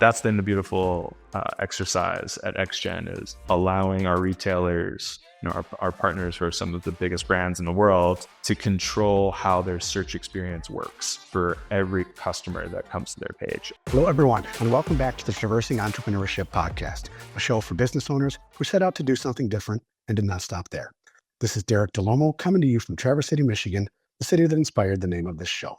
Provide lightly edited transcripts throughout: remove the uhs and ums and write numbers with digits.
that's then the beautiful exercise at XGen is allowing our retailers, our partners who are some of the biggest brands in the world, to control how their search experience works for every customer that comes to their page. Hello, everyone, and welcome back to the Traversing Entrepreneurship podcast, a show for business owners who set out to do something different and did not stop there. This is Dall'Olmo coming to you from Traverse City, Michigan, the city that inspired the name of this show.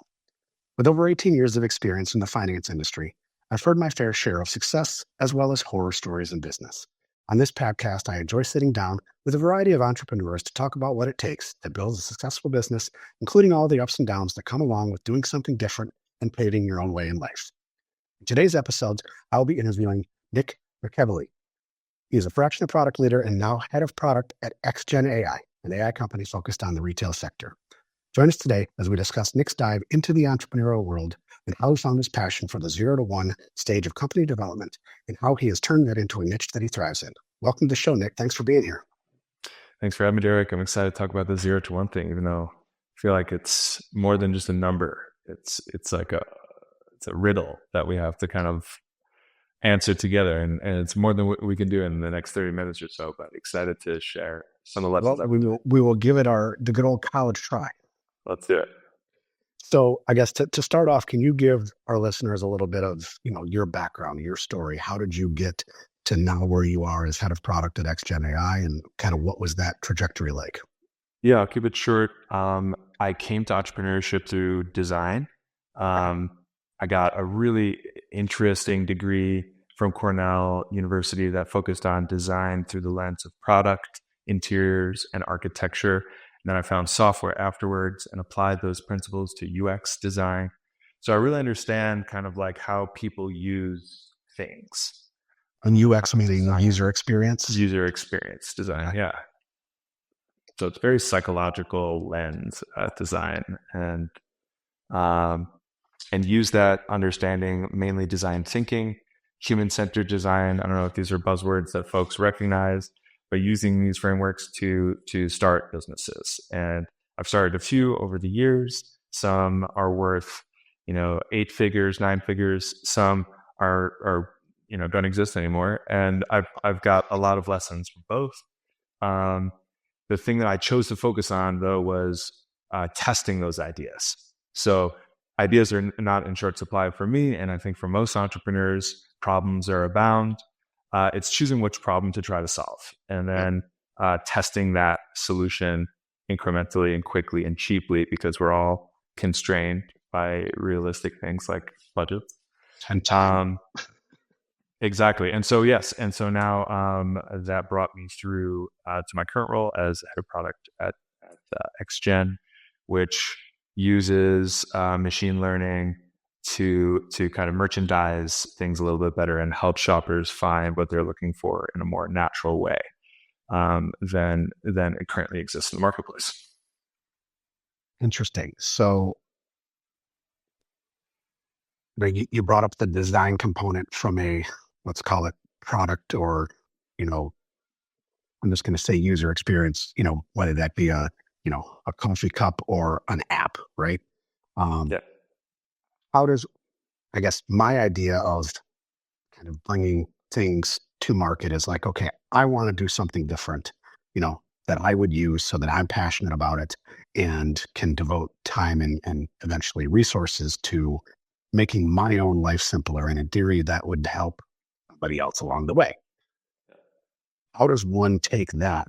With over 18 years of experience in the finance industry, I've heard my fair share of success as well as horror stories in business. On this podcast, I enjoy sitting down with a variety of entrepreneurs to talk about what it takes to build a successful business, including all the ups and downs that come along with doing something different and paving your own way in life. In today's episode, I'll be interviewing Nick McEvily. He is a fractional product leader and now head of product at XGen AI, an AI company focused on the retail sector. Join us today as we discuss Nick's dive into the entrepreneurial world and how he found his passion for the 0 to 1 stage of company development and how he has turned that into a niche that he thrives in. Welcome to the show, Nick. Thanks for being here. Thanks for having me, Derek. I'm excited to talk about the 0 to 1 thing, even though I feel like it's more than just a number. It's like a riddle that we have to kind of answer together, and it's more than what we can do in the next 30 minutes or so, but excited to share some of the lessons. Well, we will give it the good old college try. Let's do it. So I guess to start off, can you give our listeners a little bit of, your background, your story? How did you get to now where you are as head of product at XGen AI, and kind of what was that trajectory like? Yeah, I'll keep it short. I came to entrepreneurship through design. I got a really interesting degree from Cornell University that focused on design through the lens of product, interiors, and architecture. And then I found software afterwards and applied those principles to UX design. So I really understand kind of like how people use things. And UX meaning user experience? User experience design, yeah. So it's very psychological lens design, and use that understanding, mainly design thinking, human-centered design. I don't know if these are buzzwords that folks recognize, but using these frameworks to start businesses. And I've started a few over the years. Some are worth, 8 figures, 9 figures. Some are don't exist anymore. And I've got a lot of lessons from both. The thing that I chose to focus on, though, was testing those ideas. So ideas are not in short supply for me, and I think for most entrepreneurs, problems are abound. It's choosing which problem to try to solve, and then testing that solution incrementally and quickly and cheaply, because we're all constrained by realistic things like budget. And time. Exactly. And so, now that brought me through to my current role as head of product at XGen, which uses machine learning to kind of merchandise things a little bit better and help shoppers find what they're looking for in a more natural way than it currently exists in the marketplace. Interesting. So you brought up the design component from a, let's call it product, or, I'm just going to say user experience, whether that be a coffee cup or an app, right? Yeah. How does, I guess my idea of kind of bringing things to market is like, okay, I want to do something different, that I would use so that I'm passionate about it and can devote time and eventually resources to making my own life simpler. And in theory, that would help somebody else along the way. How does one take that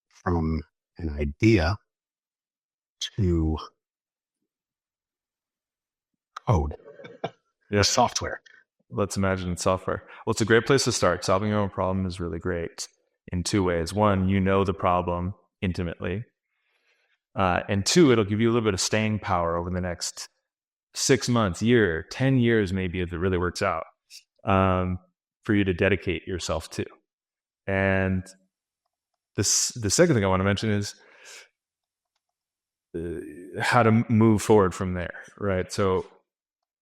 from an idea to code? Yeah. Software. Let's imagine it's software. Well, it's a great place to start. Solving your own problem is really great in 2 ways. 1, the problem intimately. And 2, it'll give you a little bit of staying power over the next 6 months, year, 10 years, maybe, if it really works out, for you to dedicate yourself to. And the second thing I want to mention is how to move forward from there, right? So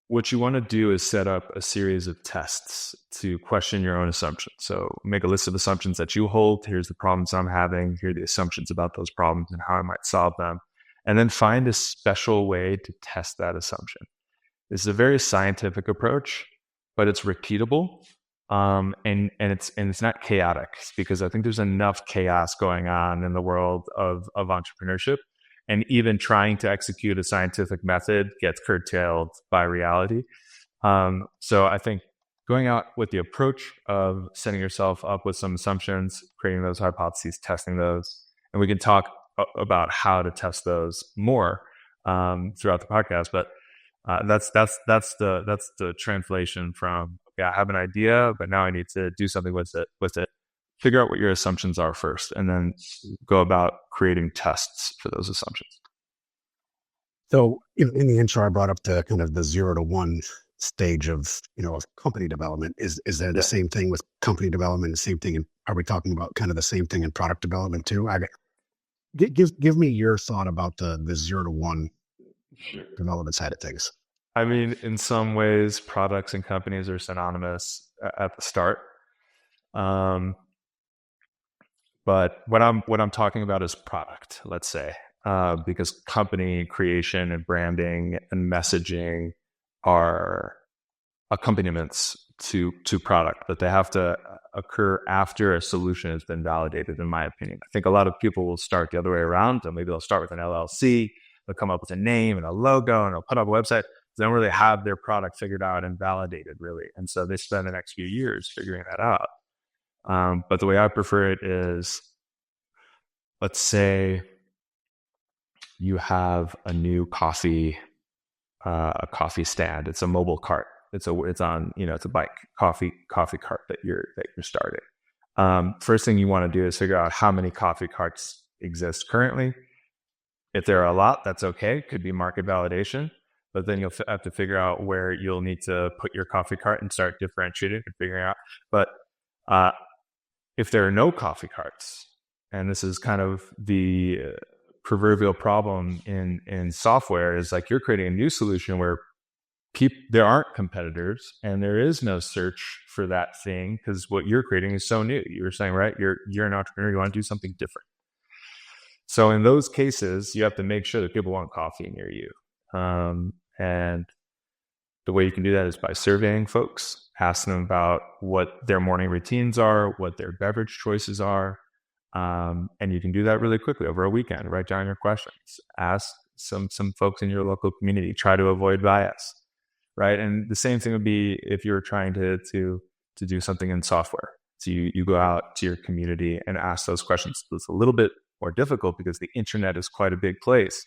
what you want to do is set up a series of tests to question your own assumptions. So make a list of assumptions that you hold. Here's the problems I'm having. Here are the assumptions about those problems and how I might solve them. And then find a special way to test that assumption. This is a very scientific approach, but it's repeatable. And it's not chaotic, because I think there's enough chaos going on in the world of entrepreneurship, and even trying to execute a scientific method gets curtailed by reality. So I think going out with the approach of setting yourself up with some assumptions, creating those hypotheses, testing those, and we can talk about how to test those more throughout the podcast. But that's the translation from, okay, I have an idea, but now I need to do something with it. Figure out what your assumptions are first, and then go about creating tests for those assumptions. So in the intro, I brought up the kind of the 0 to 1 stage of, of company development. Is there the same thing with company development? The same thing? Are we talking about kind of the same thing in product development too? Give me your thought about the 0 to 1 development side of things. I mean, in some ways, products and companies are synonymous at the start. But what I'm talking about is product, let's say, because company creation and branding and messaging are accompaniments to product, but they have to occur after a solution has been validated, in my opinion. I think a lot of people will start the other way around. So maybe they'll start with an LLC, they'll come up with a name and a logo, and they'll put up a website. They don't really have their product figured out and validated, really. And so they spend the next few years figuring that out. But the way I prefer it is, let's say you have a new coffee stand. It's a mobile cart. It's on, it's a bike coffee cart that you're starting. First thing you want to do is figure out how many coffee carts exist currently. If there are a lot, that's okay. Could be market validation. But then you'll have to figure out where you'll need to put your coffee cart and start differentiating and figuring out. But if there are no coffee carts, and this is kind of the proverbial problem in software, is like you're creating a new solution where there aren't competitors and there is no search for that thing, because what you're creating is so new. You were saying, right? You're an entrepreneur. You want to do something different. So in those cases, you have to make sure that people want coffee near you. And the way you can do that is by surveying folks, asking them about what their morning routines are, what their beverage choices are. And you can do that really quickly over a weekend. Write down your questions, ask some folks in your local community, try to avoid bias, right? And the same thing would be if you're trying to do something in software. So you go out to your community and ask those questions. It's a little bit more difficult because the internet is quite a big place.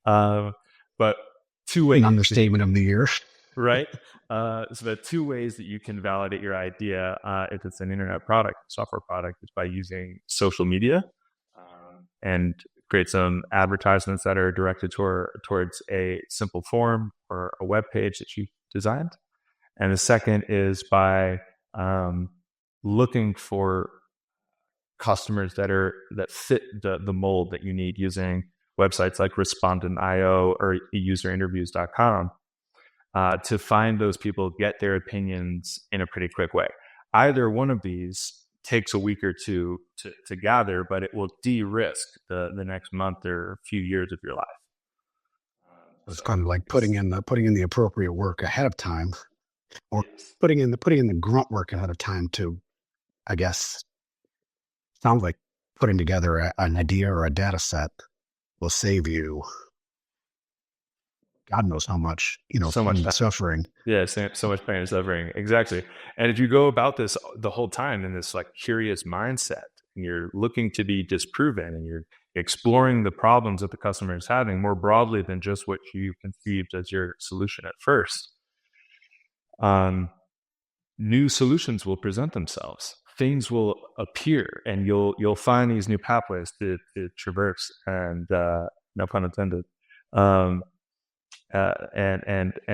But two ways. An understatement of the year. Right? So the two ways that you can validate your idea, if it's an internet product, software product, is by using social media and create some advertisements that are directed towards a simple form or a web page that you've designed. And the second is by looking for customers that fit the mold that you need, using websites like Respondent.io or userinterviews.com to find those people, get their opinions in a pretty quick way. Either one of these takes a week or two to gather, but it will de-risk the next month or few years of your life. It's kind of like putting in the appropriate work ahead of time, or putting in the grunt work ahead of time to, I guess, sounds like putting together an idea or a data set will save you God knows how much, so much suffering. Yeah, so much pain and suffering. Exactly. And if you go about this the whole time in this like curious mindset, and you're looking to be disproven, and you're exploring the problems that the customer is having more broadly than just what you conceived as your solution at first, new solutions will present themselves. Things will appear, and you'll find these new pathways to traverse, and no pun intended. And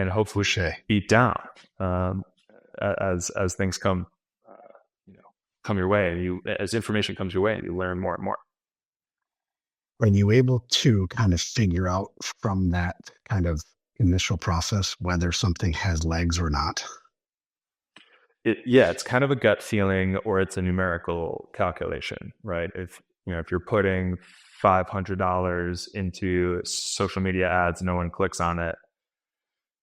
hopefully beat down as things come your way, as information comes your way, you learn more and more. Are you able to kind of figure out from that kind of initial process whether something has legs or not? It's kind of a gut feeling, or it's a numerical calculation, right? If you're putting $500 into social media ads, no one clicks on it,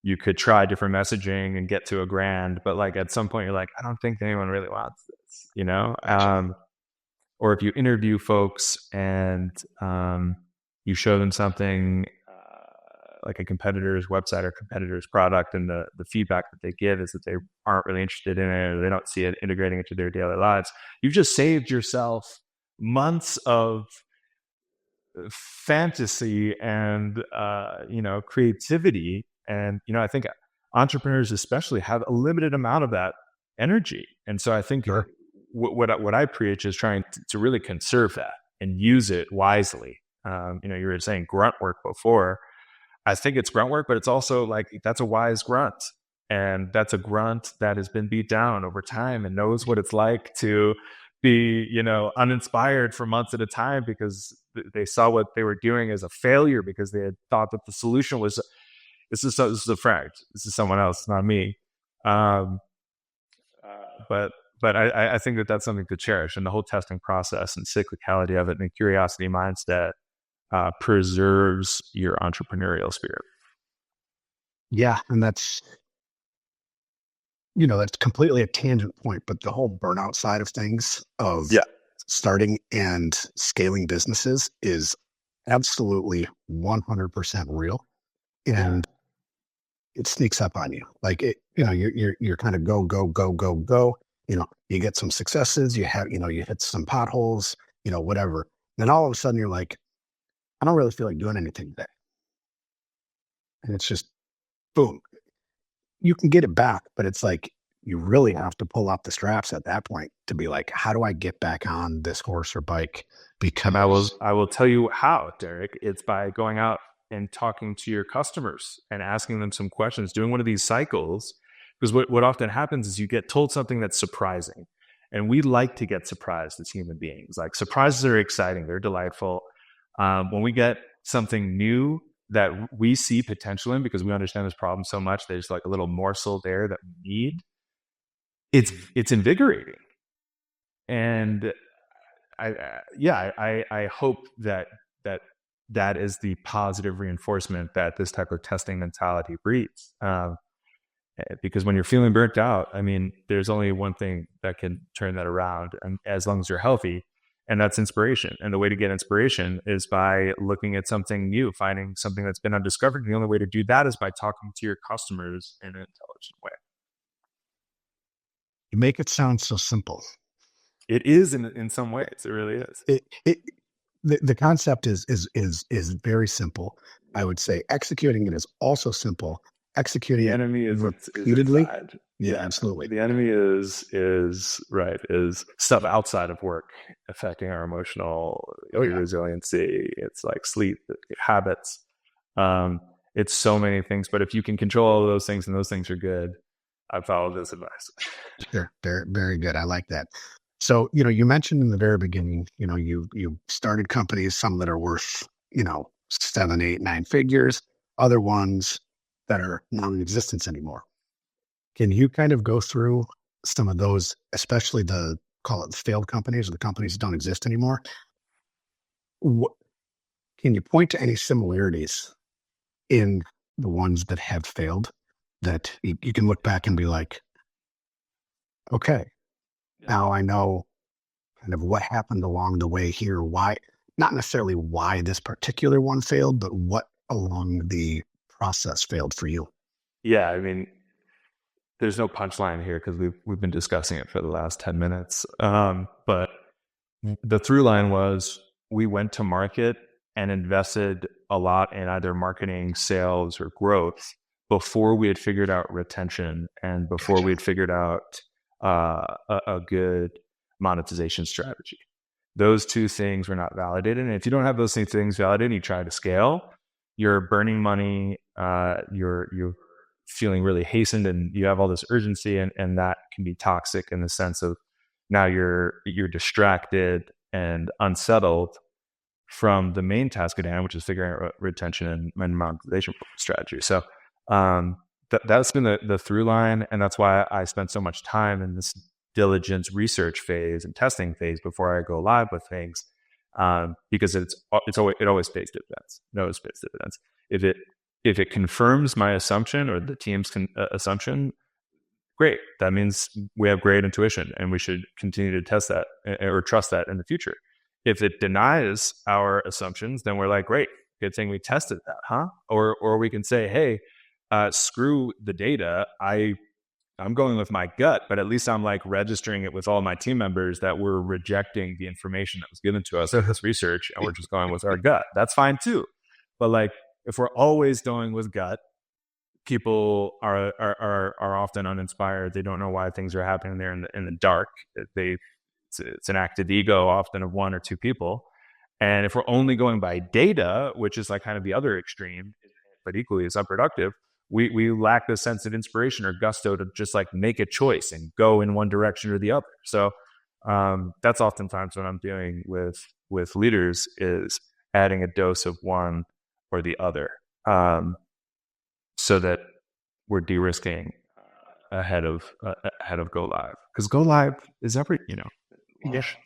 you could try different messaging and get to a grand, but like at some point you're like, I don't think anyone really wants this, you know? Or if you interview folks and you show them something like a competitor's website or competitor's product, and the feedback that they give is that they aren't really interested in it, or they don't see it integrating into their daily lives, you've just saved yourself months of fantasy and creativity. And I think entrepreneurs especially have a limited amount of that energy, and so I think Sure. what I preach is trying to really conserve that and use it wisely. You were saying grunt work before. I think it's grunt work, but it's also like that's a wise grunt, and that's a grunt that has been beat down over time and knows what it's like to be uninspired for months at a time because they saw what they were doing as a failure, because they had thought that the solution was this is a friend, this is someone else, not me. But I think that that's something to cherish, and the whole testing process and cyclicality of it and the curiosity mindset preserves your entrepreneurial spirit. Yeah, and that's completely a tangent point, but the whole burnout side of things of starting and scaling businesses is absolutely 100% real, and it sneaks up on you. Like you're kind of go, go, go, go, go. You get some successes, you hit some potholes, whatever. Then all of a sudden you're like, I don't really feel like doing anything today. And it's just boom. You can get it back, but it's like you really have to pull up the straps at that point to be like, how do I get back on this horse or bike? Because I will tell you how, Derek. It's by going out and talking to your customers and asking them some questions, doing one of these cycles. Because what often happens is you get told something that's surprising. And we like to get surprised as human beings. Like, surprises are exciting. They're delightful. When we get something new that we see potential in because we understand this problem so much, there's like a little morsel there that we need. It's invigorating. And I hope that is the positive reinforcement that this type of testing mentality breeds. Because when you're feeling burnt out, I mean, there's only one thing that can turn that around, and as long as you're healthy, and that's inspiration. And the way to get inspiration is by looking at something new, finding something that's been undiscovered. And the only way to do that is by talking to your customers in an intelligent way. You make it sound so simple. It is in some ways. It really is. The concept is very simple. I would say executing it is also simple. Executing the enemy is repeatedly. Yeah, absolutely. The enemy is stuff outside of work affecting our emotional resiliency. It's like sleep, habits. It's so many things. But if you can control all of those things and those things are good, I follow this advice. Sure, very, very good. I like that. So, you mentioned in the very beginning, you started companies, some that are worth, 7, 8, 9 figures, other ones that are not in existence anymore. Can you kind of go through some of those, especially call it the failed companies or the companies that don't exist anymore? Can you point to any similarities in the ones that have failed that you can look back and be like, okay, now I know kind of what happened along the way here, why, not necessarily why this particular one failed, but what along the process failed for you? Yeah, I mean, there's no punchline here because we've been discussing it for the last 10 minutes. But the through line was we went to market and invested a lot in either marketing, sales, or growth before we had figured out retention and before we had figured out a good monetization strategy. Those two things were not validated. And if you don't have those two things validated and you try to scale, you're burning money, you're feeling really hastened, and you have all this urgency, and that can be toxic in the sense of now you're distracted and unsettled from the main task at hand, which is figuring out retention and monetization strategy. So that's been the through line, and that's why I spent so much time in this diligence research phase and testing phase before I go live with things, because it always pays dividends. It always pays dividends. if it confirms my assumption or the team's assumption, great. That means we have great intuition and we should continue to test that or trust that in the future. If it denies our assumptions, then we're like, great, good thing we tested that, huh? Or we can say, hey, screw the data. I'm going with my gut, but at least I'm like registering it with all my team members that we're rejecting the information that was given to us in this research and we're just going with our gut. That's fine too. But like, if we're always going with gut, people are often uninspired. They don't know why things are happening there in the dark. It's an active ego often of one or two people. And if we're only going by data, which is like kind of the other extreme, but equally as unproductive, we lack the sense of inspiration or gusto to just like make a choice and go in one direction or the other. So that's oftentimes what I'm doing with leaders is adding a dose of one or the other, so that we're de-risking ahead of go live, because go live is every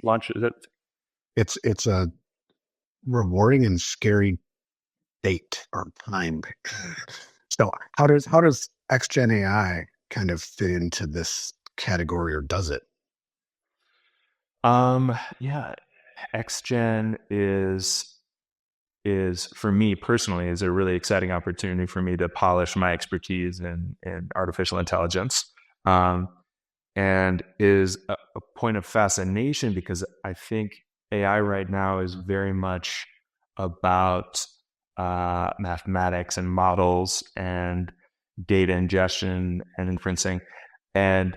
launch is it. It's a rewarding and scary date or time. So how does XGen AI kind of fit into this category, or does it? Yeah, XGen is for me personally is a really exciting opportunity for me to polish my expertise in artificial intelligence, and is a point of fascination because I think AI right now is very much about mathematics and models and data ingestion and inferencing, and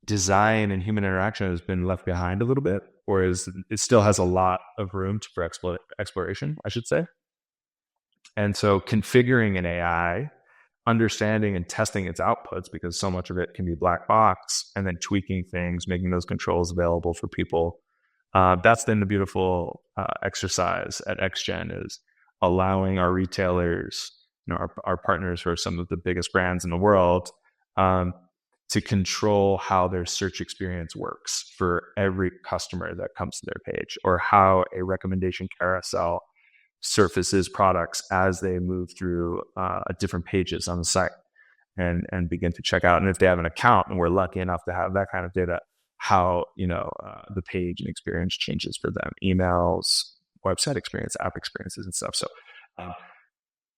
design and human interaction has been left behind a little bit, or it still has a lot of room for exploration, I should say. And so configuring an AI, understanding and testing its outputs, because so much of it can be black box, and then tweaking things, making those controls available for people. That's been the beautiful exercise at XGen, is allowing our retailers, our partners who are some of the biggest brands in the world, to control how their search experience works for every customer that comes to their page, or how a recommendation carousel surfaces products as they move through different pages on the site and begin to check out. And if they have an account, and we're lucky enough to have that kind of data, how the page and experience changes for them, emails, website experience, app experiences, and stuff. So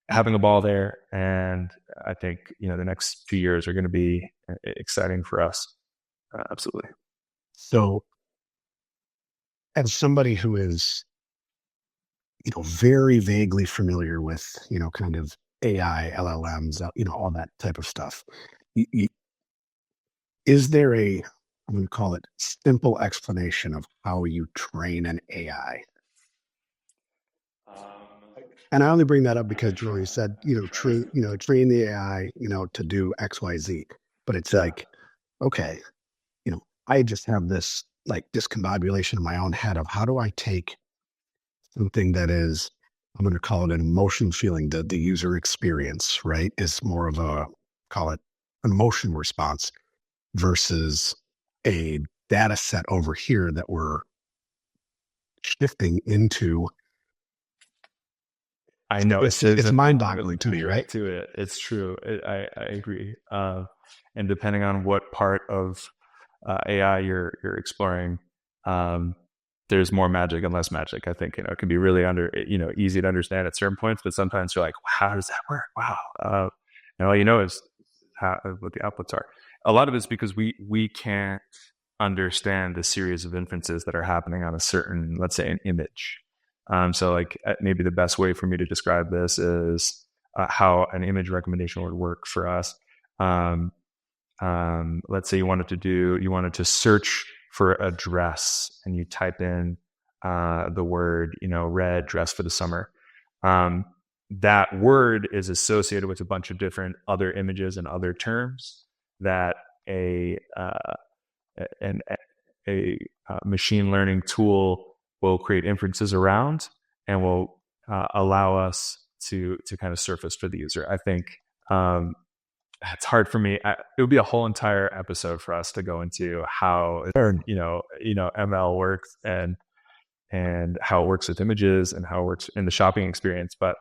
having a ball there, and I think the next few years are going to be exciting for us. Absolutely. So, as somebody who is very vaguely familiar with kind of AI, LLMs, all that type of stuff, is there I'm going to call it simple explanation of how you train an AI? And I only bring that up because Julie said, train the AI, to do X, Y, Z. But it's like, okay, I just have this like discombobulation in my own head of how do I take something that is, I'm going to call it an emotion feeling, the user experience, right, is more of call it an emotion response, versus a data set over here that we're shifting into. I know it's mind-boggling to me, right? To it, it's true. I agree. And depending on what part of AI you're exploring, there's more magic and less magic. I think it can be really easy to understand at certain points, but sometimes you're like, how does that work? Wow. And all is what the outputs are. A lot of it's because we can't understand the series of inferences that are happening on a certain, let's say, an image. So like maybe the best way for me to describe this is how an image recommendation would work for us. Let's say you wanted to search for a dress, and you type in the word, red dress for the summer. That word is associated with a bunch of different other images and other terms that a machine learning tool will create inferences around, and will allow us to kind of surface for the user. I think it's hard for me. It would be a whole entire episode for us to go into how ML works and how it works with images and how it works in the shopping experience. But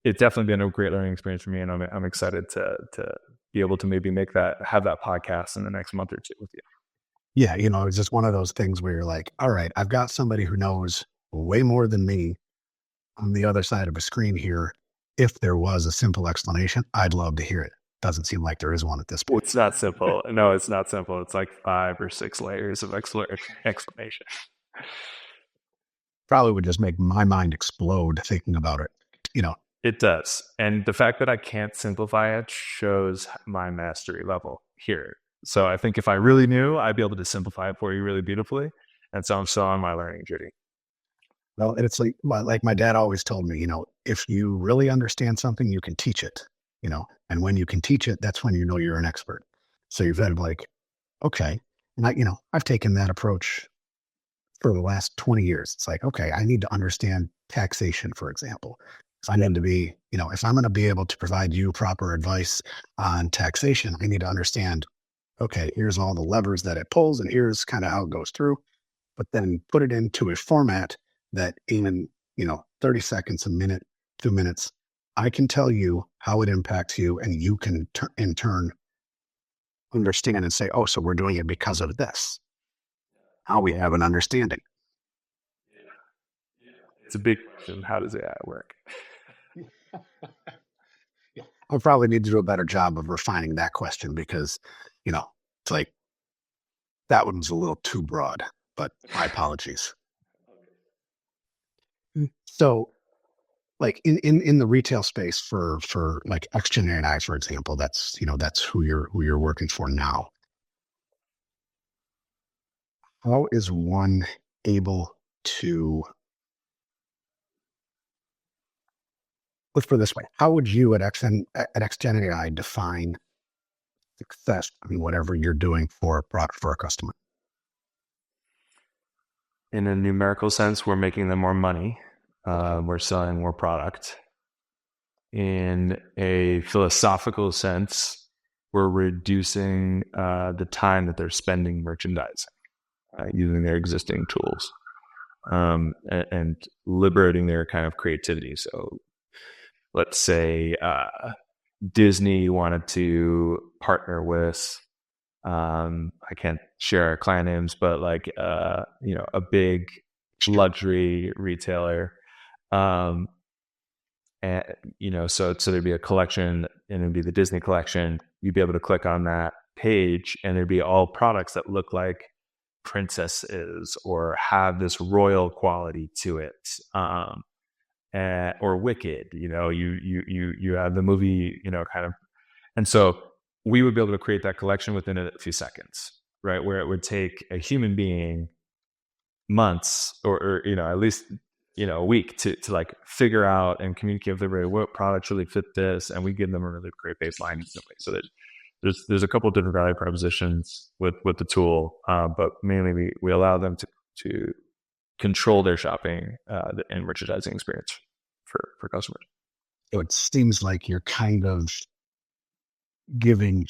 it's definitely been a great learning experience for me, and I'm excited to be able to maybe have that podcast in the next month or two with you. Yeah, it's just one of those things where you're like, all right, I've got somebody who knows way more than me on the other side of a screen here. If there was a simple explanation, I'd love to hear it. Doesn't seem like there is one at this Well, point. it's not simple. No, it's not simple. It's like 5 or 6 layers of explanation. Probably would just make my mind explode thinking about it. You know, It does. And the fact that I can't simplify it shows my mastery level here. So I think if I really knew, I'd be able to simplify it for you really beautifully. And so I'm still on my learning journey. well, and it's like my dad always told me, if you really understand something, you can teach it, and when you can teach it, that's when you know you're an expert. So you've had like, okay. And I've taken that approach for the last 20 years. It's like, okay, I need to understand taxation, for example. So I need to be, if I'm going to be able to provide you proper advice on taxation, I need to understand, okay, here's all the levers that it pulls and here's kind of how it goes through, but then put it into a format that in, 30 seconds, a minute, 2 minutes, I can tell you how it impacts you and you can in turn understand and say, oh, so we're doing it because of this. Now we have an understanding. It's a big question. How does AI work? I'll probably need to do a better job of refining that question because, it's like that one's a little too broad, but my apologies. So like in the retail space for like XGen Ai, for example, that's who you're working for now. How is one able to, let's put it this way, how would you at XGen AI define success in whatever you're doing for a product for a customer? In a numerical sense, we're making them more money. We're selling more product. In a philosophical sense, we're reducing the time that they're spending merchandising using their existing tools, and liberating their kind of creativity. So let's say Disney wanted to partner with, I can't share our client names, but like, a big luxury retailer. And, so there'd be a collection and it'd be the Disney collection. You'd be able to click on that page and there'd be all products that look like princesses or have this royal quality to it. Or Wicked, you have the movie, kind of. And so we would be able to create that collection within a few seconds, right? Where it would take a human being months or at least, a week to like figure out and communicate with everybody what products really fit this. And we give them a really great baseline instantly. So that there's a couple of different value propositions with the tool. But mainly we allow them to control their shopping and merchandising experience for customers. So it seems like you're kind of giving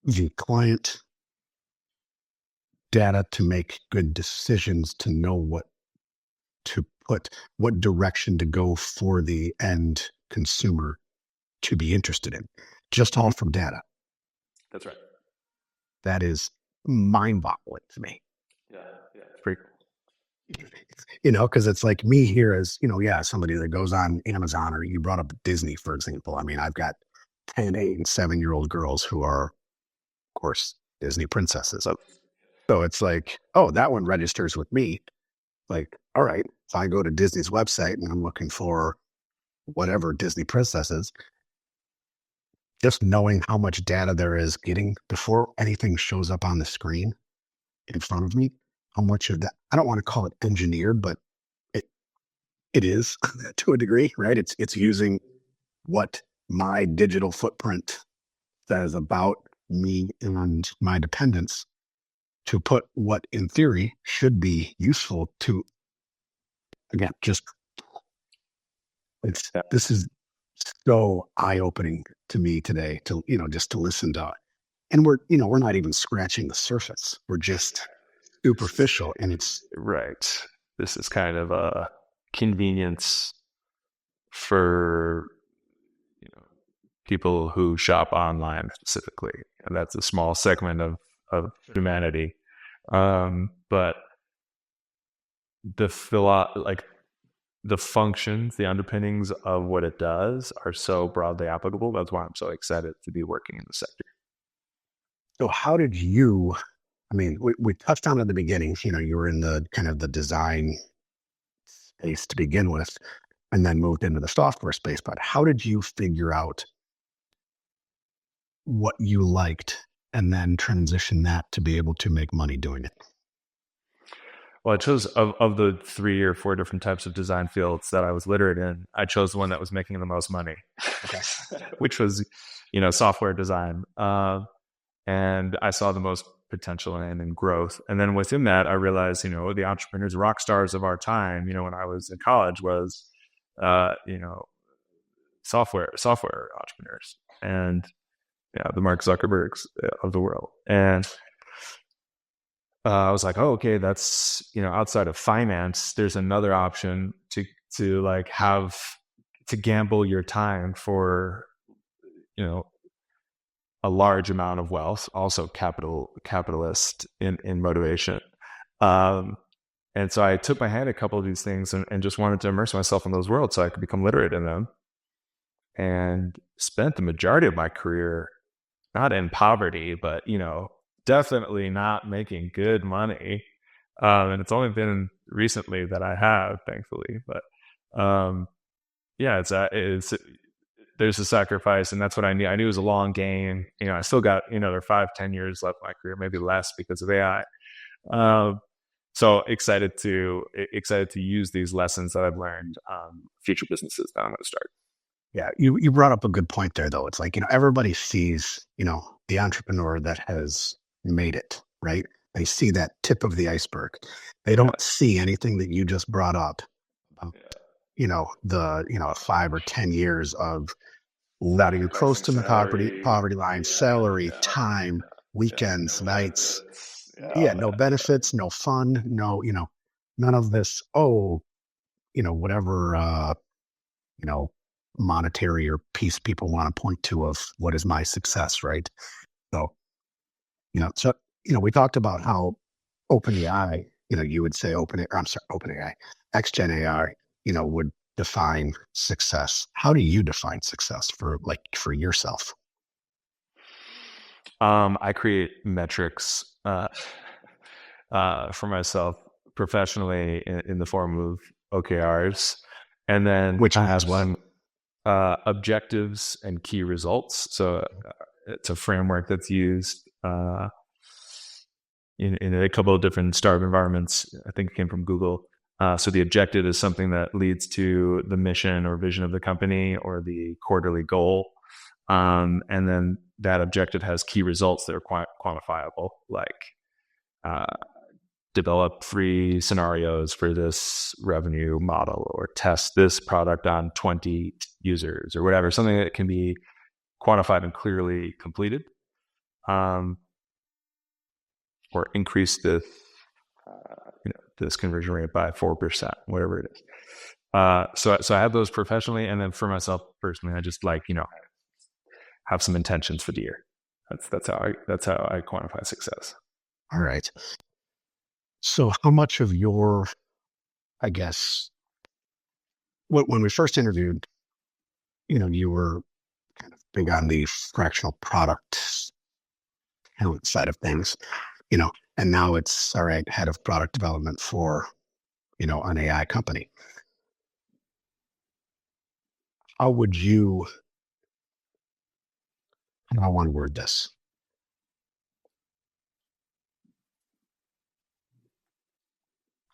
the client data to make good decisions, to know what direction to go for the end consumer to be interested in, just all from data. That's right. That is mind-boggling to me. Yeah, it's pretty cool. Because it's like me here as, somebody that goes on Amazon, or you brought up Disney, for example. I mean, I've got 10, 8, and 7-year-old girls who are, of course, Disney princesses. So it's like, oh, that one registers with me. Like, all right, if I go to Disney's website and I'm looking for whatever Disney princesses, just knowing how much data there is getting before anything shows up on the screen in front of me, how much of that, I don't want to call it engineered, but it is to a degree, right? It's using what my digital footprint says about me and my dependents to put what in theory should be useful to, again, this is so eye-opening to me today to, just to listen to, and we're not even scratching the surface. We're just superficial, and it's right. This is kind of a convenience for people who shop online specifically, and that's a small segment of humanity. But like the functions, the underpinnings of what it does are so broadly applicable. That's why I'm so excited to be working in the sector. So how did you, I mean, we touched on it at the beginning, you were in the kind of the design space to begin with, and then moved into the software space. But how did you figure out what you liked and then transition that to be able to make money doing it? Well, I chose of the 3 or 4 different types of design fields that I was literate in, I chose the one that was making the most money, Okay. which was, software design. And I saw the most potential in growth. And then within that, I realized, the entrepreneurs, rock stars of our time, when I was in college was, uh, you know, software entrepreneurs and the Mark Zuckerbergs of the world. And I was like, oh, okay, that's, outside of finance, there's another option to like have to gamble your time for, a large amount of wealth, also capitalist in motivation. And so I took my hand at a couple of these things and just wanted to immerse myself in those worlds so I could become literate in them, and spent the majority of my career not in poverty, but definitely not making good money. And it's only been recently that I have, thankfully. But yeah, it's there's a sacrifice, and that's what I knew. I knew it was a long game. I still got there are 5-10 years left in my career, maybe less because of AI. So excited to use these lessons that I've learned future businesses that I'm going to start. Yeah, you brought up a good point there, though. It's like, everybody sees, the entrepreneur that has made it, right? They see that tip of the iceberg. They don't see anything that you just brought up about, the, 5 or 10 years of letting you close to the poverty line, salary, time, weekends, nights. Yeah, no benefits, no fun, no, none of this. Oh, whatever, you know, monetary or piece people want to point to of what is my success, right? So, so, we talked about how OpenAI, you would say OpenAI, XGen AI, would define success. How do you define success for yourself? I create metrics for myself professionally in the form of OKRs, and then Which I means have what? some objectives and key results. So it's a framework that's used in a couple of different startup environments. I think it came from Google. So the objective is something that leads to the mission or vision of the company or the quarterly goal. And then that objective has key results that are quantifiable, like develop 3 scenarios for this revenue model, or test this product on 20 users, or whatever, something that can be quantified and clearly completed, or increase this conversion rate by 4%, whatever it is. So I have those professionally, and then for myself personally, I just have some intentions for the year. That's how I quantify success. All right. So how much of your, I guess, when we first interviewed, you were kind of big on the fractional product talent side of things, and now it's all right, head of product development for, an AI company. How would you, how do I want to word this?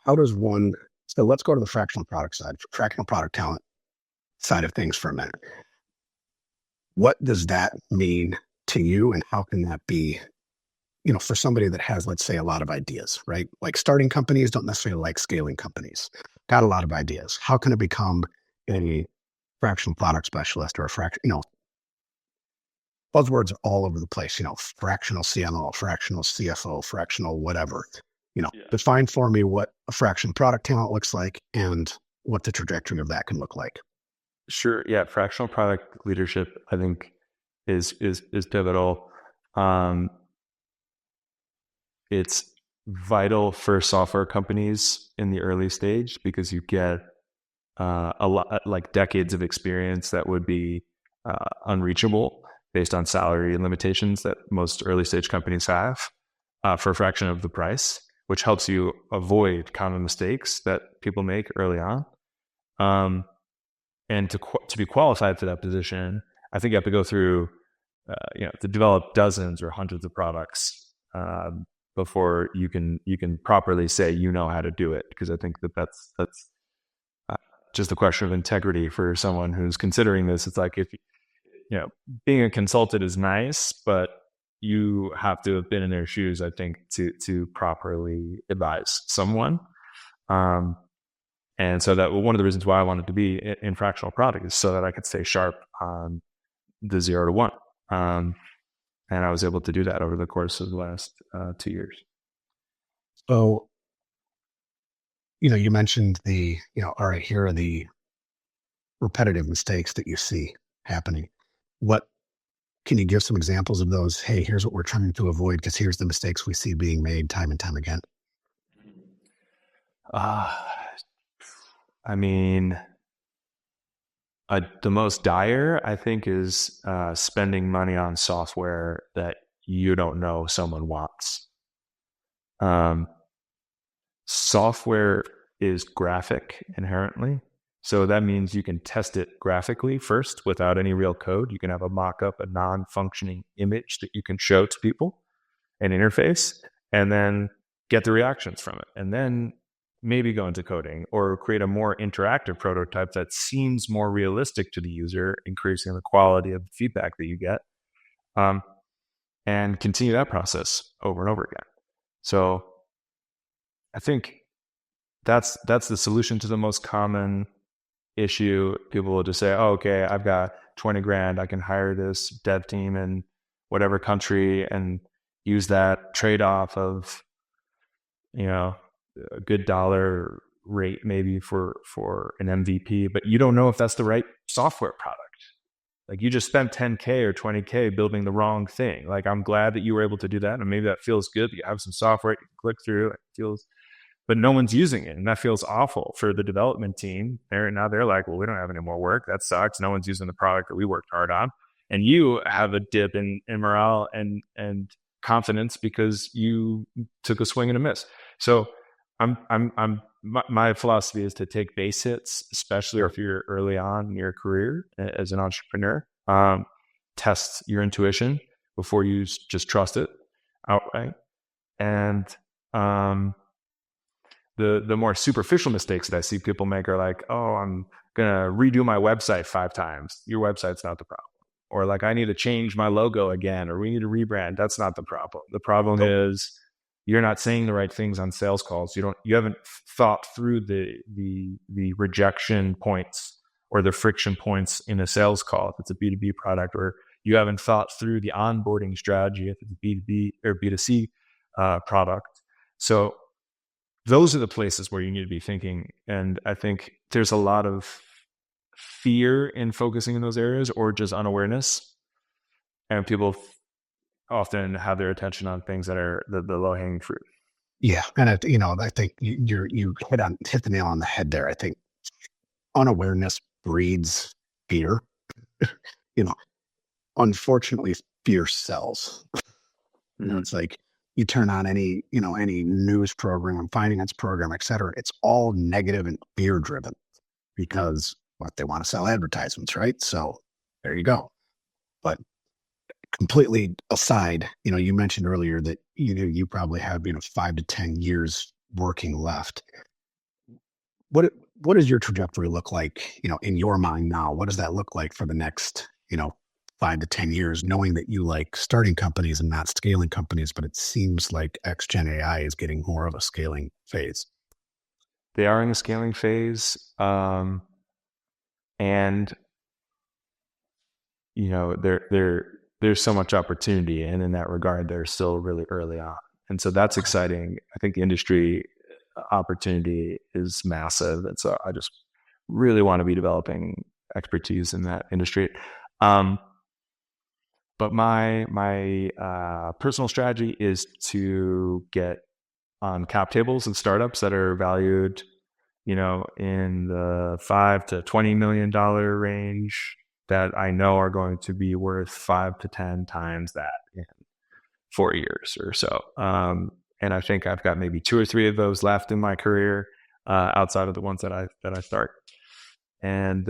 How does one, so let's go to the fractional product side, fractional product talent side of things for a minute. What does that mean to you, and how can that be, for somebody that has, let's say, a lot of ideas, right? Like starting companies don't necessarily like scaling companies, got a lot of ideas. How can it become a fractional product specialist or a buzzwords are all over the place, fractional CMO, fractional CFO, fractional whatever, define for me what a fractional product talent looks like and what the trajectory of that can look like. Sure. Yeah. Fractional product leadership, I think, is pivotal. Um, it's vital for software companies in the early stage because you get a lot, like decades of experience that would be unreachable based on salary limitations that most early stage companies have for a fraction of the price, which helps you avoid common mistakes that people make early on. Um, and to be qualified for that position, I think you have to go through, to develop dozens or hundreds of products before you can properly say you know how to do it. Because I think that's uh, just a question of integrity for someone who's considering this. It's like if being a consultant is nice, but you have to have been in their shoes, I think, to properly advise someone. Um, and so that one of the reasons why I wanted to be in fractional product is so that I could stay sharp on the 0 to 1. And I was able to do that over the course of the last 2 years. So, you mentioned all right, here are the repetitive mistakes that you see happening. What can you give some examples of those? Hey, here's what we're trying to avoid because here's the mistakes we see being made time and time again. Uh, I mean, the most dire, I think, is spending money on software that you don't know someone wants. Um, Software is graphic inherently. So that means you can test it graphically first without any real code. You can have a mock up, a non functioning image that you can show to people, an interface, and then get the reactions from it. And then maybe go into coding or create a more interactive prototype that seems more realistic to the user, increasing the quality of the feedback that you get, um, and continue that process over and over again. So I think that's the solution to the most common issue. People will just say, "Oh, okay, I've got 20 grand. I can hire this dev team in whatever country and use that trade off of you know a good dollar rate maybe for an MVP." But you don't know if that's the right software product. Like you just spent 10K or 20K building the wrong thing. Like I'm glad that you were able to do that, and maybe that feels good. You have some software you can click through. It feels, but no one's using it, and that feels awful for the development team. They're like, well, we don't have any more work. That sucks. No one's using the product that we worked hard on, and you have a dip in morale and confidence because you took a swing and a miss. So my philosophy is to take base hits, especially if you're early on in your career as an entrepreneur. Test your intuition before you just trust it outright, and the more superficial mistakes that I see people make are like, oh, I'm gonna redo my website 5 times. Your website's not the problem. Or like, I need to change my logo again, or we need to rebrand. That's not the problem. The problem is you're not saying the right things on sales calls. You haven't thought through the rejection points or the friction points in a sales call if it's a B2B product, or you haven't thought through the onboarding strategy if it's a B2B or B2C product. So those are the places where you need to be thinking. And I think there's a lot of fear in focusing in those areas or just unawareness. And people often have their attention on things that are the low hanging fruit. Yeah, and I think you hit the nail on the head there. I think unawareness breeds fear. you know, Unfortunately, fear sells. It's like you turn on any news program, finance program, et cetera. It's all negative and fear driven because what they want to sell advertisements, right? So there you go. But completely aside, you mentioned earlier that you probably have 5 to 10 years working left. What does your trajectory look like, in your mind now? What does that look like for the next 5 to 10 years, knowing that you like starting companies and not scaling companies, but it seems like XGen AI is getting more of a scaling phase. They are in a scaling phase. And there's so much opportunity, and in that regard, they're still really early on, and so that's exciting. I think the industry opportunity is massive, and so I just really want to be developing expertise in that industry. Um, but my personal strategy is to get on cap tables and startups that are valued, in the $5 to $20 million range, that I know are going to be worth 5 to 10 times that in 4 years or so. And I think I've got maybe 2 or 3 of those left in my career, outside of the ones that I start. And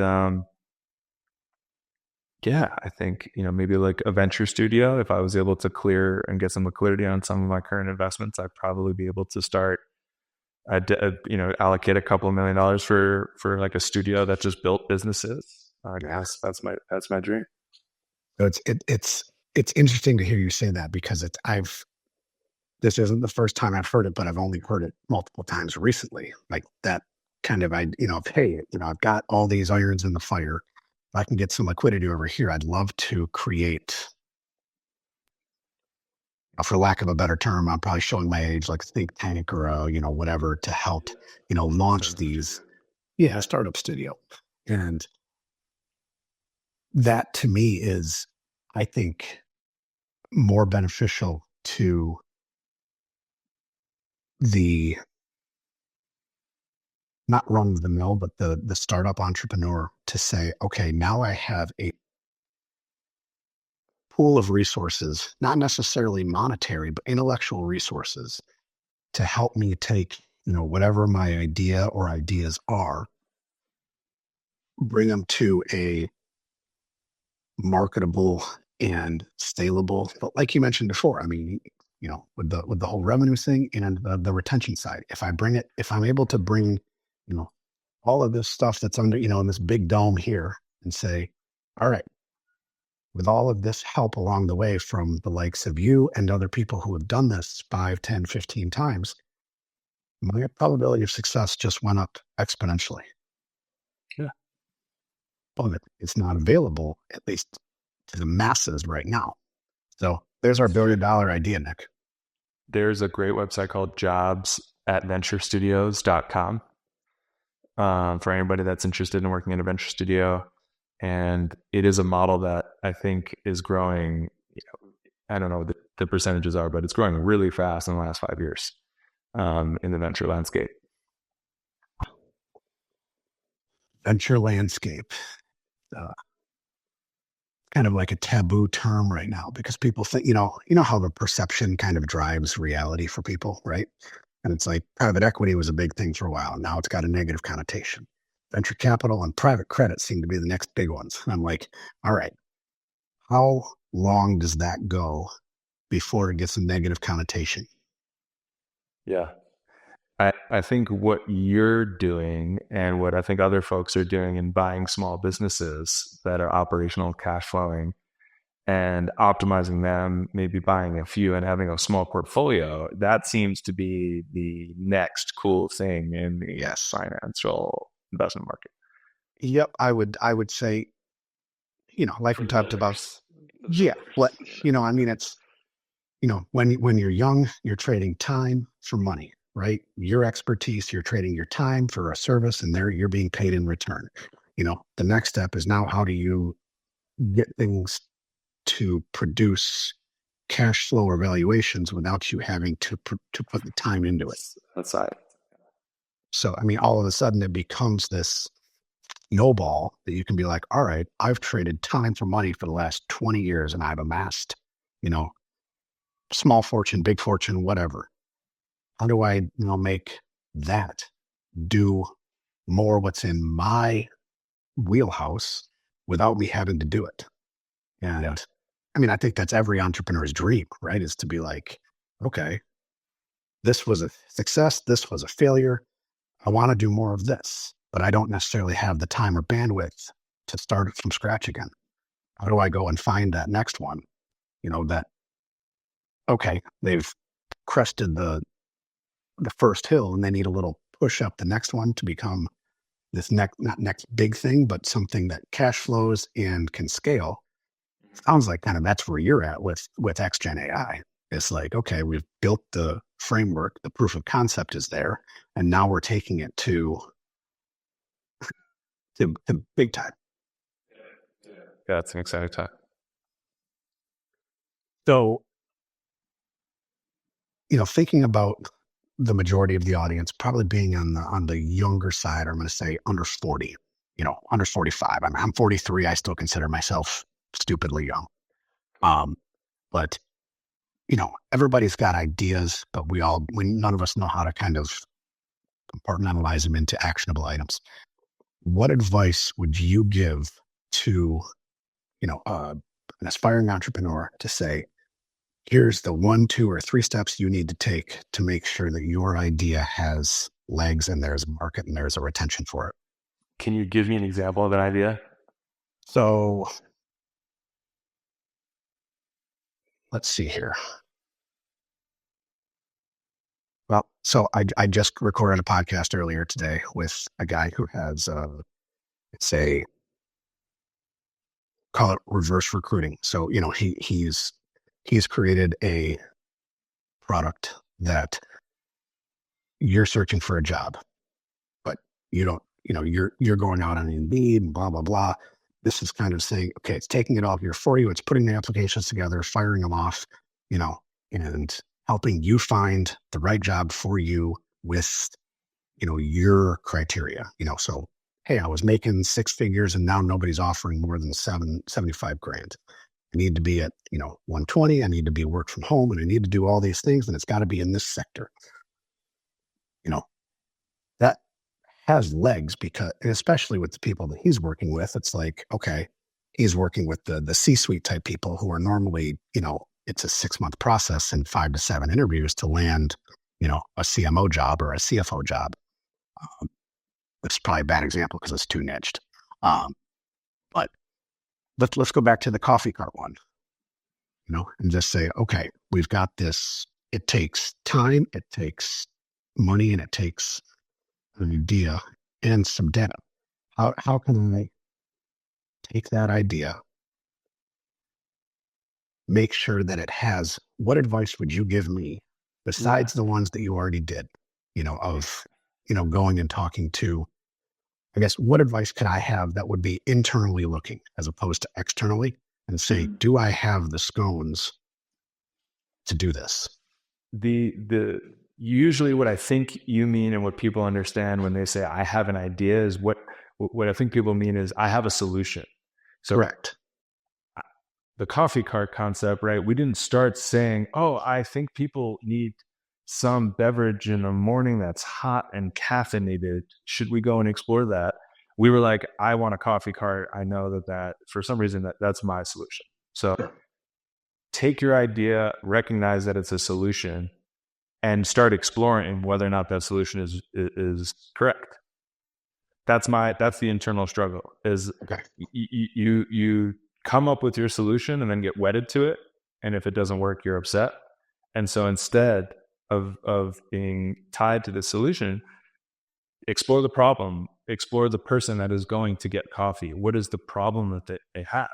yeah, I think, maybe like a venture studio, if I was able to clear and get some liquidity on some of my current investments, I'd probably be able to start, allocate a couple of $1 million for like a studio that just built businesses. I guess that's my dream. So it's interesting to hear you say that, because this isn't the first time I've heard it, but I've only heard it multiple times recently. Like that kind of, hey, I've got all these irons in the fire. If I can get some liquidity over here, I'd love to create, for lack of a better term, I'm probably showing my age, like a think tank or whatever, to help, launch these, startup studio. And that to me is, I think, more beneficial to the not run of the mill, but the startup entrepreneur, to say, okay, now I have a pool of resources, not necessarily monetary, but intellectual resources, to help me take, whatever my idea or ideas are, bring them to a marketable and saleable. But like you mentioned before, I mean, with the whole revenue thing and the retention side, if I'm able to bring, all of this stuff that's under, in this big dome here, and say, all right, with all of this help along the way from the likes of you and other people who have done this 5, 10, 15 times, my probability of success just went up exponentially. Yeah. But it's not available, at least to the masses right now. So there's our $1 billion idea, Nick. There's a great website called jobs@venturestudios.com, for anybody that's interested in working in a venture studio. And it is a model that I think is growing. I don't know what the percentages are, but it's growing really fast in the last 5 years, in the venture landscape. Venture landscape. Kind of like a taboo term right now, because people think, how the perception kind of drives reality for people, right? And it's like private equity was a big thing for a while. Now it's got a negative connotation. Venture capital and private credit seem to be the next big ones. And I'm like, all right, how long does that go before it gets a negative connotation? Yeah. I think what you're doing and what I think other folks are doing in buying small businesses that are operational, cash flowing, and optimizing them, maybe buying a few and having a small portfolio, that seems to be the next cool thing in the financial investment market. Yep. I would say, like we talked about. Yeah. I mean, it's, when you're young, you're trading time for money, right? Your expertise, you're trading your time for a service, and there you're being paid in return. The next step is, now how do you get things to produce cash flow or valuations without you having to put the time into it? That's right. So, I mean, all of a sudden it becomes this snowball that you can be like, all right, I've traded time for money for the last 20 years and I've amassed, small fortune, big fortune, whatever. How do I, make that do more what's in my wheelhouse without me having to do it? And I mean, I think that's every entrepreneur's dream, right? Is to be like, okay, this was a success. This was a failure. I want to do more of this, but I don't necessarily have the time or bandwidth to start it from scratch again. How do I go and find that next one? That, okay, they've crested the first hill and they need a little push up the next one to become this not next big thing, but something that cash flows and can scale. Sounds like kind of that's where you're at with XGen AI. It's like, okay, we've built the framework, the proof of concept is there, and now we're taking it to big time. Yeah, it's an exciting time. So, thinking about the majority of the audience probably being on the younger side, or I'm going to say under 40, under 45. I'm 43. I still consider myself stupidly young. But everybody's got ideas, but none of us know how to kind of compartmentalize them into actionable items. What advice would you give to, an aspiring entrepreneur to say, here's the 1, 2, or 3 steps you need to take to make sure that your idea has legs and there's a market and there's a retention for it? Can you give me an example of an idea? So let's see here. Well, so I just recorded a podcast earlier today with a guy who has, call it reverse recruiting. So, he's created a product that you're searching for a job, but you don't, you're going out on Indeed and blah, blah, blah. This is kind of saying, okay, it's taking it all here for you. It's putting the applications together, firing them off, and helping you find the right job for you with, your criteria, so, hey, I was making 6 figures and now nobody's offering more than 75 grand. I need to be at, 120. I need to be work from home and I need to do all these things. And it's got to be in this sector. That has legs because, and especially with the people that he's working with, it's like, okay, he's working with the C-suite type people who are normally, it's a 6-month process and 5 to 7 interviews to land, a CMO job or a CFO job. Which is probably a bad example because it's too niched. But let's go back to the coffee cart one, and just say, okay, we've got this. It takes time, it takes money, and it takes an idea and some data. How can I take that idea, make sure that it has, what advice would you give me besides the ones that you already did, of, going and talking to, I guess, what advice could I have that would be internally looking as opposed to externally and say, do I have the scones to do this? The usually what I think you mean and what people understand when they say I have an idea is what I think people mean is I have a solution. So correct. The coffee cart concept, right? We didn't start saying, oh, I think people need some beverage in the morning that's hot and caffeinated. Should we go and explore that? We were like, I want a coffee cart. I know that for some reason that's my solution. So take your idea, recognize that it's a solution, and start exploring whether or not that solution is correct. That's the internal struggle. Is okay. You come up with your solution and then get wedded to it, and if it doesn't work, you're upset. And so instead of being tied to the solution, explore the problem, explore the person that is going to get coffee. What is the problem that they have?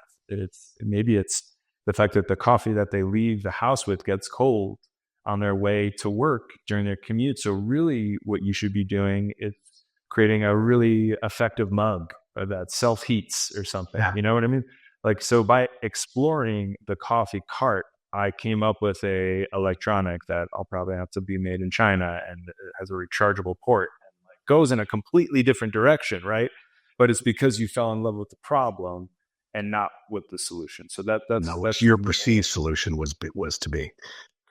Maybe it's the fact that the coffee that they leave the house with gets cold on their way to work during their commute. So really what you should be doing is creating a really effective mug that self-heats or something. Yeah. You know what I mean? Like, so by exploring the coffee cart, I came up with a electronic that I'll probably have to be made in China, and it has a rechargeable port and like goes in a completely different direction, right? But it's because you fell in love with the problem and not with the solution. So that's your perceived solution was to be.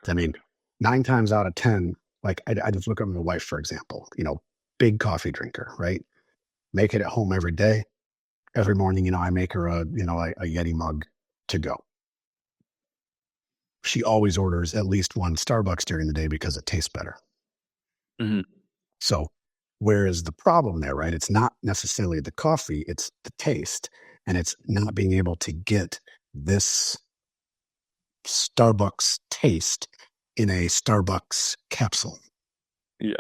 I mean, 9 times out of 10, like I just look at my wife, for example, big coffee drinker, right? Make it at home every day. Every morning, I make her a Yeti mug to go. She always orders at least one Starbucks during the day because it tastes better. Mm-hmm. So where is the problem there, right? It's not necessarily the coffee, it's the taste, and it's not being able to get this Starbucks taste in a Starbucks capsule. Yeah.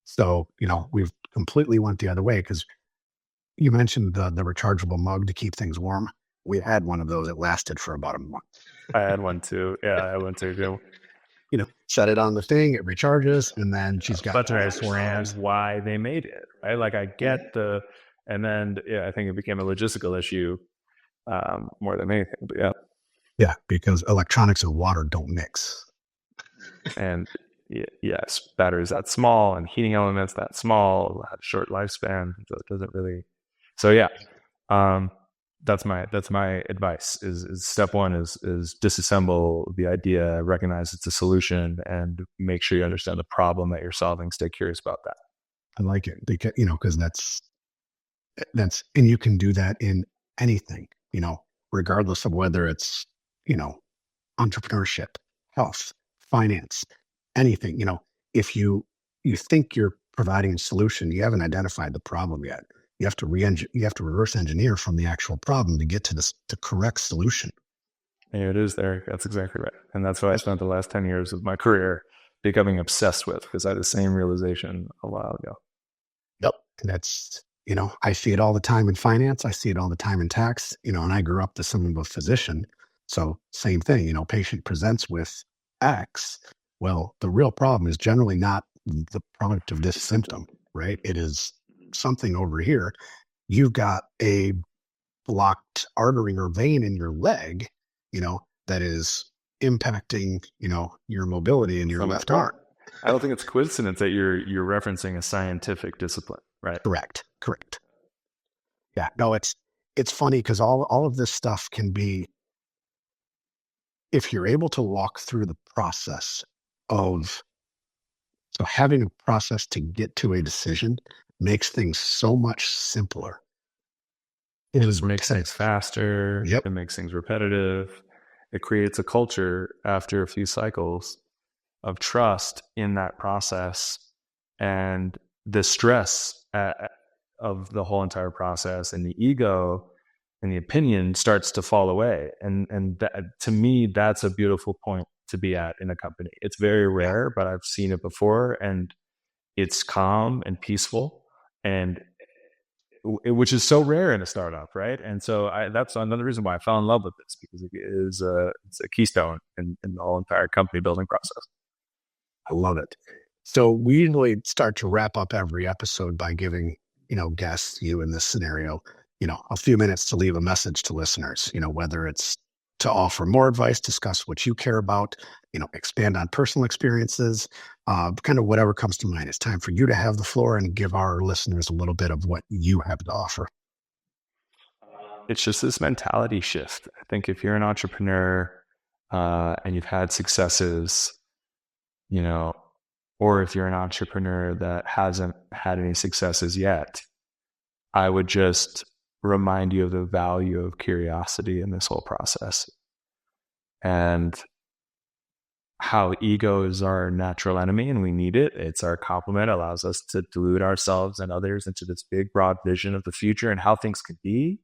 So, we've completely went the other way because you mentioned the rechargeable mug to keep things warm. We had one of those. It lasted for about a month. I had one too. Yeah, I had one too. Set it on the thing, it recharges, and then she's got. But I understand why they made it, right? Like I get and then I think it became a logistical issue. more than anything. But yeah. Yeah, because electronics and water don't mix. And yes, batteries that small and heating elements that small have short lifespan. So it doesn't really. So yeah, um, that's my advice. Is step one is disassemble the idea, recognize it's a solution, and make sure you understand the problem that you're solving. Stay curious about that. I like it because, because and you can do that in anything, regardless of whether it's, you know, entrepreneurship, health, finance, anything. If you think you're providing a solution, you haven't identified the problem yet. You have to reverse engineer from the actual problem to get to the correct solution. And it is there. That's exactly right. And that's what I spent the last 10 years of my career becoming obsessed with, because I had the same realization a while ago. Yep. And that's, I see it all the time in finance. I see it all the time in tax, and I grew up the son of a physician. So same thing, patient presents with X. Well, the real problem is generally not the product of this symptom, right? It is something over here. You've got a blocked artery or vein in your leg, that is impacting, your mobility in your left arm. I don't think it's coincidence that you're referencing a scientific discipline, right? Correct. Yeah, no, it's funny because all of this stuff can be, if you're able to walk through the process of, so having a process to get to a decision makes things so much simpler. It just makes things faster. Yep. It makes things repetitive. It creates a culture after a few cycles of trust in that process, and the stress of the whole entire process and the ego and the opinion starts to fall away. And that, to me, that's a beautiful point to be at in a company. It's very rare, but I've seen it before, and it's calm and peaceful, and which is so rare in a startup, right? And so that's another reason why I fell in love with this, because it's a keystone in the whole entire company building process. I love it. So we usually start to wrap up every episode by giving, guests, you in this scenario, a few minutes to leave a message to listeners, whether it's to offer more advice, discuss what you care about, expand on personal experiences, kind of whatever comes to mind. It's time for you to have the floor and give our listeners a little bit of what you have to offer. It's just this mentality shift. I think if you're an entrepreneur and you've had successes, or if you're an entrepreneur that hasn't had any successes yet, I would just remind you of the value of curiosity in this whole process, and how ego is our natural enemy and we need it. It's our complement. It allows us to delude ourselves and others into this big, broad vision of the future and how things could be,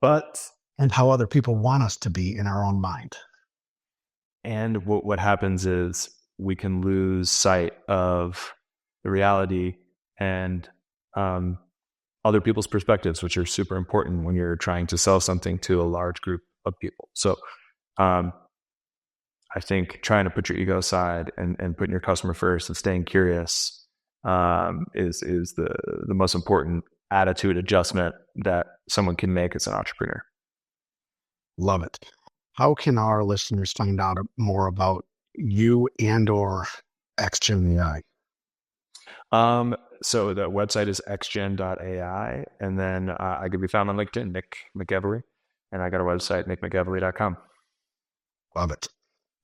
and how other people want us to be in our own mind. And what happens is we can lose sight of the reality and other people's perspectives, which are super important when you're trying to sell something to a large group of people. So I think trying to put your ego aside and putting your customer first and staying curious is the most important attitude adjustment that someone can make as an entrepreneur. Love it. How can our listeners find out more about you and or XGen AI? So the website is XGen.ai, and then I could be found on LinkedIn, Nick McEvily, and I got a website, nickmcevily.com. Love it.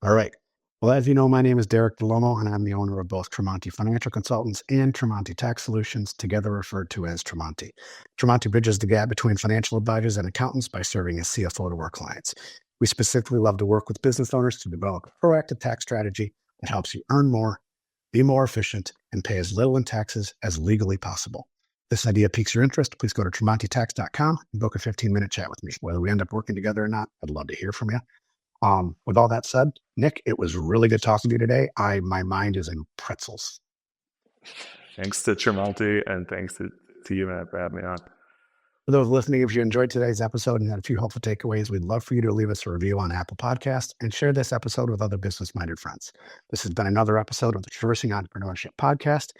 All right. Well, as you know, my name is Derek Dall'Olmo, and I'm the owner of both Tremonti Financial Consultants and Tremonti Tax Solutions, together referred to as Tremonti. Tremonti bridges the gap between financial advisors and accountants by serving as CFO to our clients. We specifically love to work with business owners to develop a proactive tax strategy that helps you earn more, be more efficient, and pay as little in taxes as legally possible. If this idea piques your interest, please go to TremontiTax.com and book a 15-minute chat with me. Whether we end up working together or not, I'd love to hear from you. With all that said, Nick, it was really good talking to you today. My mind is in pretzels. Thanks to Tremonti, and thanks to you, Matt, for having me on. For those listening, if you enjoyed today's episode and had a few helpful takeaways, we'd love for you to leave us a review on Apple Podcasts and share this episode with other business-minded friends. This has been another episode of the Traversing Entrepreneurship podcast.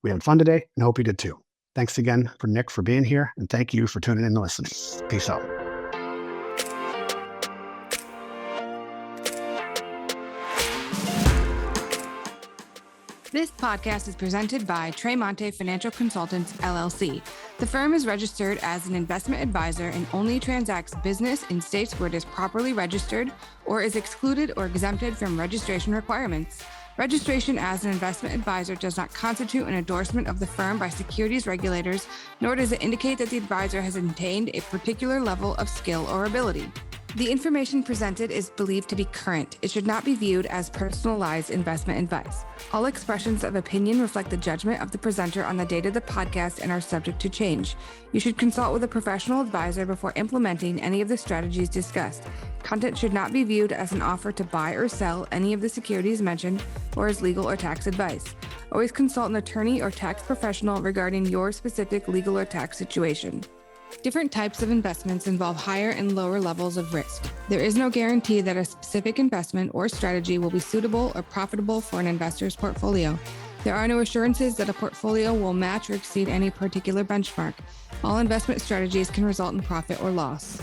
We had fun today and hope you did too. Thanks again for Nick for being here, and thank you for tuning in and listening. Peace out. This podcast is presented by Tremonte Financial Consultants, LLC. The firm is registered as an investment advisor and only transacts business in states where it is properly registered or is excluded or exempted from registration requirements. Registration as an investment advisor does not constitute an endorsement of the firm by securities regulators, nor does it indicate that the advisor has attained a particular level of skill or ability. The information presented is believed to be current. It should not be viewed as personalized investment advice. All expressions of opinion reflect the judgment of the presenter on the date of the podcast and are subject to change. You should consult with a professional advisor before implementing any of the strategies discussed. Content should not be viewed as an offer to buy or sell any of the securities mentioned or as legal or tax advice. Always consult an attorney or tax professional regarding your specific legal or tax situation. Different types of investments involve higher and lower levels of risk. There is no guarantee that a specific investment or strategy will be suitable or profitable for an investor's portfolio. There are no assurances that a portfolio will match or exceed any particular benchmark. All investment strategies can result in profit or loss.